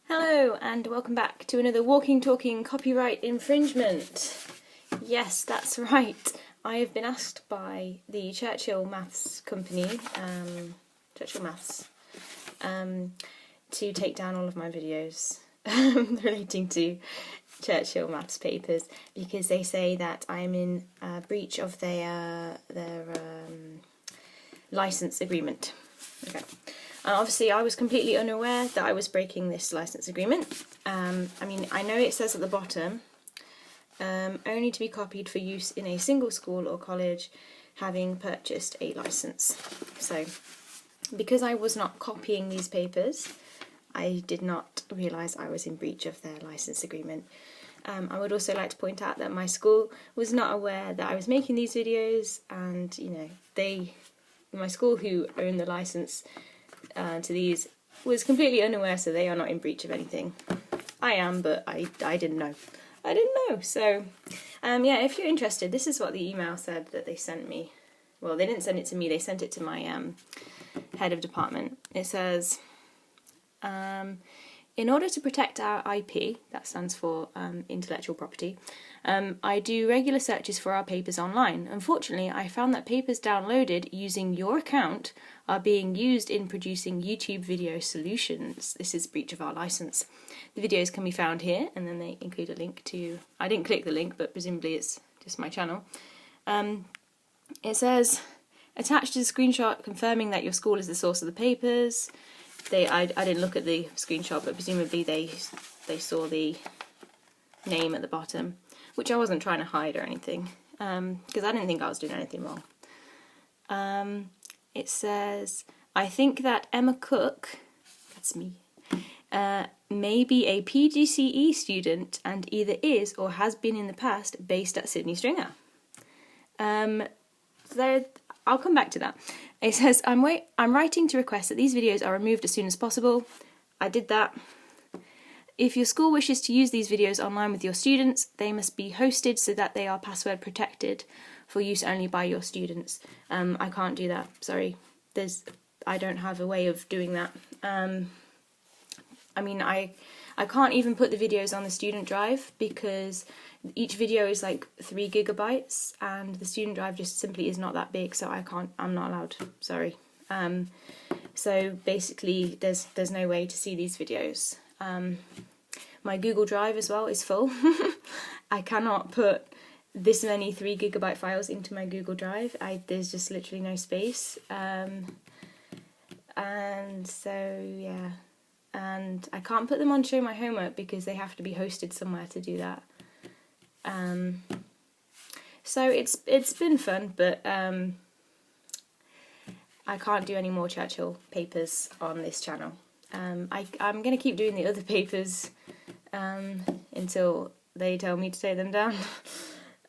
Hello and welcome back to another Walking Talking copyright infringement. Yes, that's right. I have been asked by the Churchill Maths company, Churchill Maths, to take down all of my videos relating to Churchill Maths papers because they say that I'm in breach of their license agreement. Okay. Obviously, I was completely unaware that I was breaking this license agreement. I mean, I know it says at the bottom, only to be copied for use in a single school or college having purchased a license. So, because I was not copying these papers, I did not realise I was in breach of their license agreement. I would also like to point out that my school was not aware that I was making these videos, and, you know, my school who owned the license to these was completely unaware, so they are not in breach of anything. I am, but I didn't know. I didn't know. So, yeah, if you're interested, this is what the email said that they sent me. Well, they didn't send it to me, they sent it to my head of department. It says, in order to protect our IP, that stands for intellectual property, I do regular searches for our papers online. Unfortunately, I found that papers downloaded using your account are being used in producing YouTube video solutions. This is breach of our license. The videos can be found here, and then they include a link to... I didn't click the link, but presumably it's just my channel. It says, attached is a screenshot confirming that your school is the source of the papers. I didn't look at the screenshot, but presumably they saw the name at the bottom, which I wasn't trying to hide or anything, because I didn't think I was doing anything wrong. It says, I think that Emma Cook, that's me, may be a PGCE student and either is or has been in the past based at Sydney Stringer. So I'll come back to that. It says, I'm writing to request that these videos are removed as soon as possible. I did that. If your school wishes to use these videos online with your students, they must be hosted so that they are password protected for use only by your students. I can't do that, sorry. I don't have a way of doing that. I mean, I can't even put the videos on the student drive because each video is like 3 gigabytes and the student drive just simply is not that big, so I'm not allowed, sorry. So basically there's no way to see these videos. My Google Drive as well is full. I cannot put this many 3 gigabyte files into my Google Drive. There's just literally no space. And so yeah, and I can't put them on Show My Homework because they have to be hosted somewhere to do that. So it's been fun, but I can't do any more Churchill papers on this channel. I'm going to keep doing the other papers until they tell me to take them down.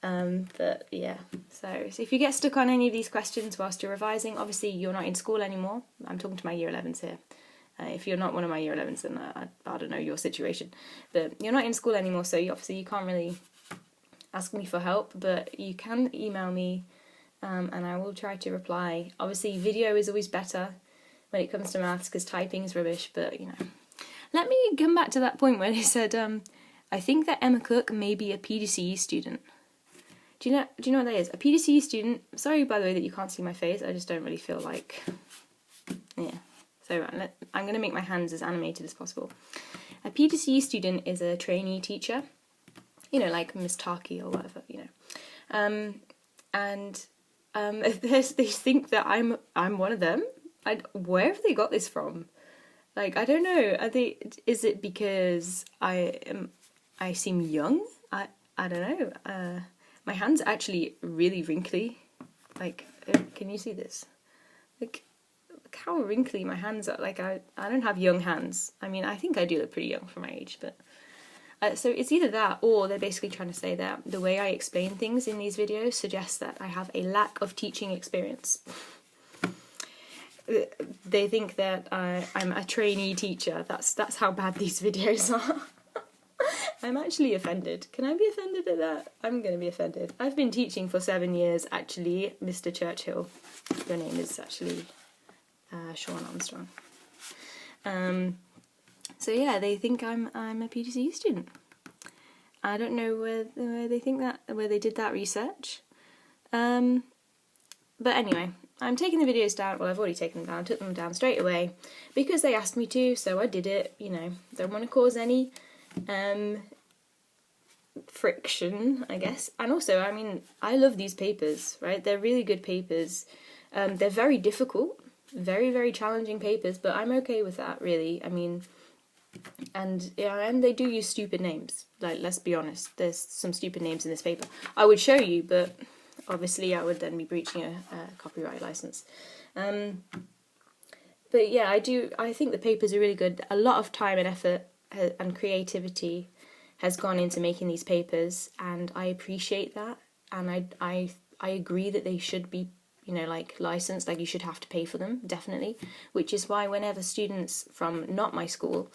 But yeah, so if you get stuck on any of these questions whilst you're revising, obviously you're not in school anymore. I'm talking to my year 11s here. If you're not one of my year 11s, then I don't know your situation. But you're not in school anymore, so obviously you can't really ask me for help, but you can email me and I will try to reply. Obviously video is always better when it comes to maths because typing is rubbish, but you know. Let me come back to that point where they said, I think that Emma Cook may be a PGCE student. Do you know what that is? A PGCE student, sorry by the way that you can't see my face, I just don't really feel like, yeah. So I'm going to make my hands as animated as possible. A PGCE student is a trainee teacher, you know, like Miss Tarky or whatever, you know. They think that I'm one of them. Where have they got this from? Like, I don't know. Is it because I seem young? I don't know. My hand's actually really wrinkly. Like, can you see this? Like, look how wrinkly my hands are. Like, I don't have young hands. I mean, I think I do look pretty young for my age, but... so it's either that, or they're basically trying to say that the way I explain things in these videos suggests that I have a lack of teaching experience. They think that I'm a trainee teacher. That's how bad these videos are. I'm actually offended. Can I be offended at that? I'm going to be offended. I've been teaching for 7 years, actually, Mr. Churchill. Your name is actually Sean Armstrong. So yeah, they think I'm a PGCE student. I don't know where they did that research. But anyway, I'm taking the videos down. Well, I've already taken them down. Took them down straight away because they asked me to, so I did it. You know, don't want to cause any friction, I guess. And also, I mean, I love these papers, right? They're really good papers. They're very difficult, very, very challenging papers, but I'm okay with that, really. I mean, and yeah, and they do use stupid names. Like, let's be honest, there's some stupid names in this paper. I would show you, but obviously I would then be breaching a copyright license. But yeah, I think the papers are really good. A lot of time and effort and creativity has gone into making these papers, and I appreciate that. And I agree that they should be, you know, like licensed, like you should have to pay for them, definitely. Which is why whenever students from not my school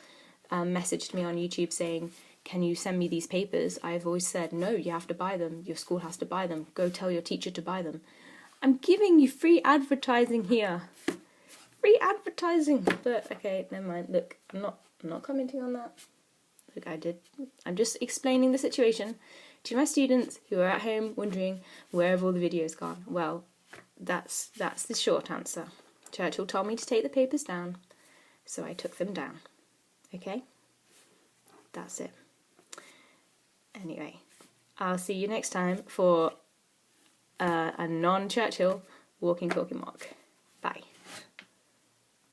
messaged me on YouTube saying, can you send me these papers? I've always said, no, you have to buy them. Your school has to buy them. Go tell your teacher to buy them. I'm giving you free advertising here. Free advertising. But okay, never mind. Look, I'm not commenting on that. Look, I'm just explaining the situation to my students who are at home wondering where have all the videos gone. Well, that's the short answer. Churchill told me to take the papers down, so I took them down. Okay? That's it. Anyway, I'll see you next time for a non-Churchill walking talking mock. Bye.